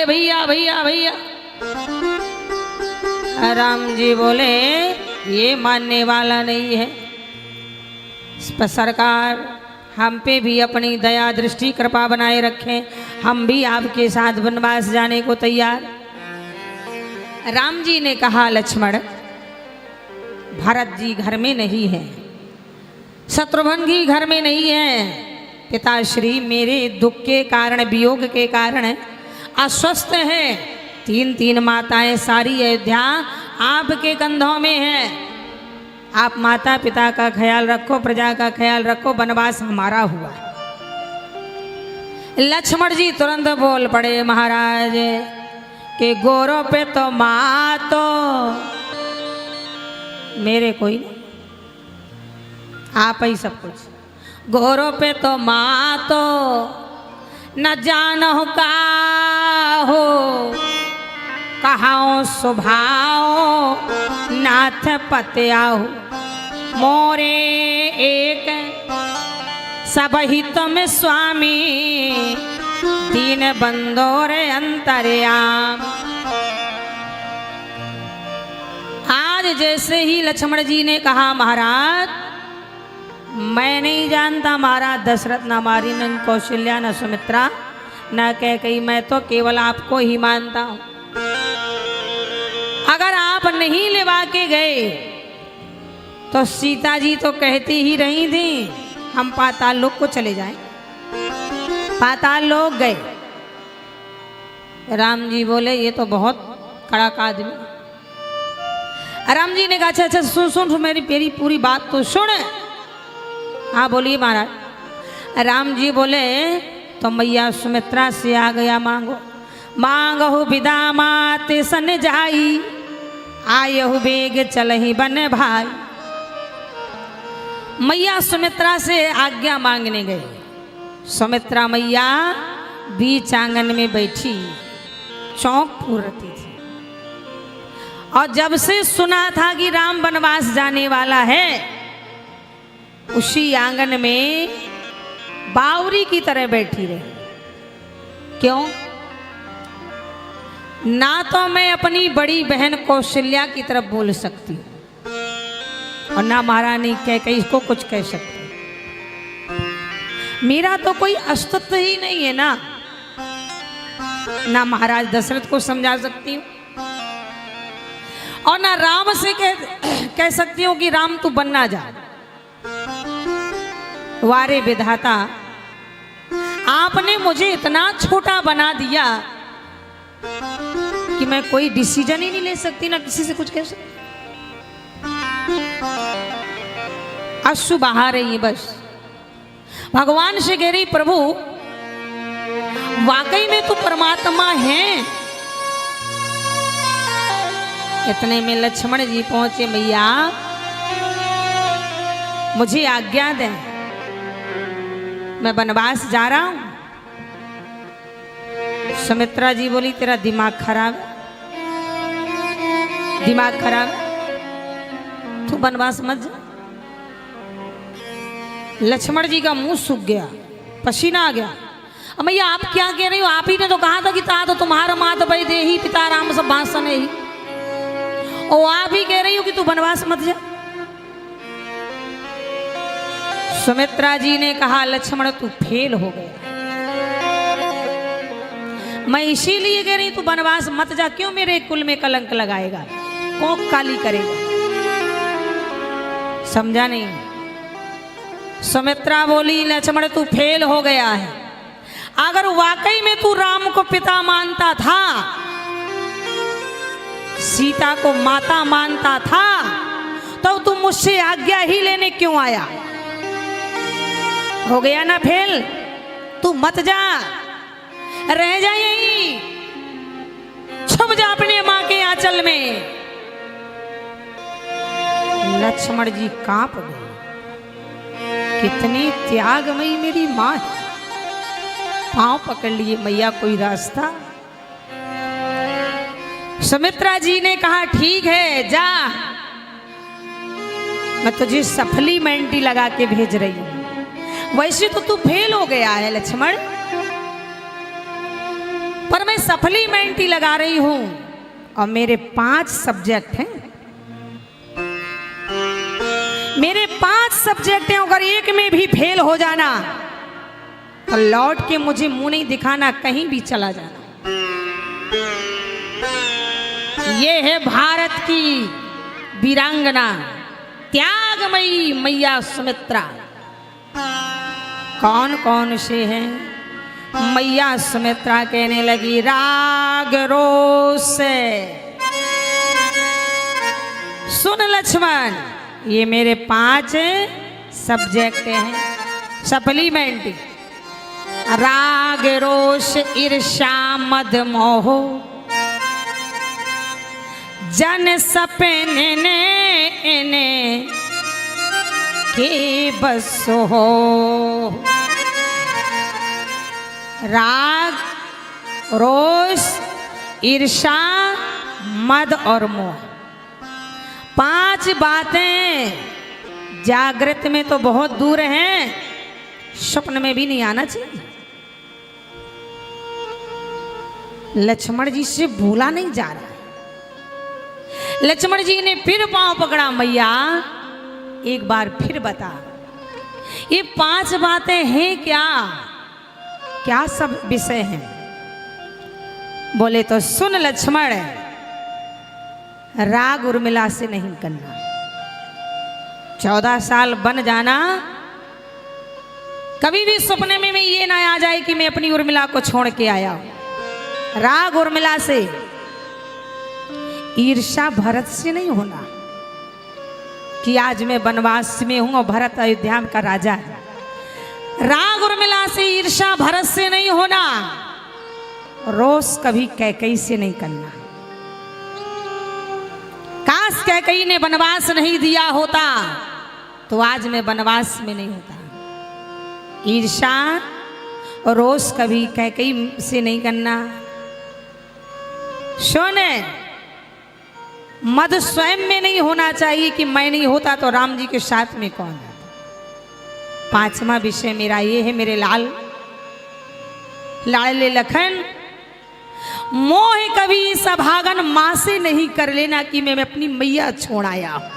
भैया भैया भैया। राम जी बोले ये मानने वाला नहीं है। सरकार हम पे भी अपनी दया दृष्टि कृपा बनाए रखें, हम भी आपके साथ वनवास जाने को तैयार। राम जी ने कहा लक्ष्मण भरत जी घर में नहीं है, शत्रुघ्न जी घर में नहीं है। पिताश्री मेरे दुख के कारण वियोग के कारण अस्वस्थ है। 3 माताएं सारी अयोध्या आपके कंधों में है। आप माता पिता का ख्याल रखो, प्रजा का ख्याल रखो, वनवास हमारा हुआ। लक्ष्मण जी तुरंत बोल पड़े महाराज कि गोरों पे तो मातो मेरे कोई नहीं, आप ही सब कुछ। गोरों पे तो मातो न जानो का हो, कहाओ स्वभाव नाथ पत्याओ। मोरे एक सब हित में स्वामी, दीन बंदोरे अंतर्याम। आज जैसे ही लक्ष्मण जी ने कहा महाराज मैं नहीं जानता महाराज दशरथ न हमारी न कौशल्या न सुमित्रा न कैकेयी, मैं तो केवल आपको ही मानता हूं। अगर आप नहीं लेवा के गए तो सीता जी तो कहती ही रही थी हम पाताल लोक को चले जाएं। पाताल लोक गए। राम जी बोले ये तो बहुत कड़क आदमी। राम जी ने कहा अच्छा अच्छा सुन सुन मेरी पूरी बात तो सुन। हाँ बोलिए महाराज। राम जी बोले तो मैया सुमित्रा से आ गया मांगो। मांगहु विदा माते सन जाई, आयहु बेग चलहि बन भाई। मैया सुमित्रा से आज्ञा मांगने गए। सुमित्रा मैया बीच आंगन में बैठी चौंक पूरती थी, और जब से सुना था कि राम वनवास जाने वाला है उसी आंगन में बावरी की तरह बैठी रही। क्यों? ना तो मैं अपनी बड़ी बहन कौशल्या की तरफ बोल सकती हूँ और ना महारानी कैकेयी को कुछ कह सकती। मेरा तो कोई अस्तित्व ही नहीं है ना महाराज दशरथ को समझा सकती हूँ और ना राम से कह सकती हूँ कि राम तू बनना जा। वारे विधाता आपने मुझे इतना छोटा बना दिया कि मैं कोई डिसीजन ही नहीं ले सकती, ना किसी से कुछ कह सकती। अश्रु बहा रही है बस। भगवान से कह रही प्रभु वाकई में तू परमात्मा है। इतने में लक्ष्मण जी पहुंचे। मैया मुझे आज्ञा दे, मैं वनवास जा रहा हूं। सुमित्रा जी बोली तेरा दिमाग खराब है, दिमाग खराब, तू वनवास मत जा। लक्ष्मण जी का मुंह सूख गया, पसीना आ गया। अब मैया आप क्या कह रही हो? आप ही ने तो कहा था कि ता तो तुम्हारा मात भाई दे ही पिता राम सब भाषण ही, और आप ही कह रही हो कि तू वनवास मत जा। सुमित्रा जी ने कहा लक्ष्मण तू फेल हो गया, मैं इसीलिए कह रही तू वनवास मत जा। क्यों मेरे कुल में कलंक लगाएगा, कोक काली करेगा? समझा नहीं? सुमित्रा बोली लक्ष्मण तू फेल हो गया है। अगर वाकई में तू राम को पिता मानता था, सीता को माता मानता था, तो तू मुझसे आज्ञा ही लेने क्यों आया? हो गया ना फेल, तू मत जा, रह जा यहीं, छुप जा अपने मां के आंचल में। लक्ष्मण जी कांप गए। कितनी त्यागमयी मेरी मां है। पांव पकड़ लिए, मैया कोई रास्ता? सुमित्रा जी ने कहा ठीक है जा, मैं तुझे सप्लीमेंट्री लगा के भेज रही हूं। वैसे तो तू फेल हो गया है लक्ष्मण, पर मैं सप्लीमेंट्री लगा रही हूं और मेरे 5 सब्जेक्ट हैं। मेरे 5 सब्जेक्ट हैं, अगर एक में भी फेल हो जाना तो लौट के मुझे मुंह नहीं दिखाना, कहीं भी चला जाना। ये है भारत की वीरांगना त्यागमयी मैया सुमित्रा। कौन कौन से हैं? मैया सुमित्रा कहने लगी, राग रोष से सुन लक्ष्मण, ये मेरे 5 सब्जेक्ट हैं सप्लीमेंट्री। राग रोष ईर्ष्या मद मोह जन सपने ने के बस हो। राग रोष ईर्ष्या मद और मोह, 5 बातें जागृत में तो बहुत दूर हैं, स्वप्न में भी नहीं आना चाहिए। लक्ष्मण जी से भूला नहीं जा रहा। लक्ष्मण जी ने फिर पांव पकड़ा, मैया एक बार फिर बता, ये 5 बातें हैं क्या? क्या सब विषय हैं? बोले तो सुन लक्ष्मण, राग उर्मिला से नहीं करना। 14 साल बन जाना, कभी भी सपने में ये ना आ जाए कि मैं अपनी उर्मिला को छोड़ के आया। राग उर्मिला से, ईर्ष्या भरत से नहीं होना कि आज मैं वनवास में हूं और भरत अयोध्या का राजा है। राग उर्मिला से, ईर्ष्या भरत से नहीं होना। रोष कभी कैकेयी से नहीं करना। काश कैकेयी ने वनवास नहीं दिया होता तो आज मैं वनवास में नहीं होता। ईर्ष्या और रोष कभी कैकेयी से नहीं करना। सोने मद स्वयं में नहीं होना चाहिए कि मैं नहीं होता तो राम जी के साथ में कौन है। 5वां विषय मेरा ये है, मेरे लाल लाडले लखन, मोह कभी सभागन मां से नहीं कर लेना कि मैं अपनी मैया छोड़ आया हूं।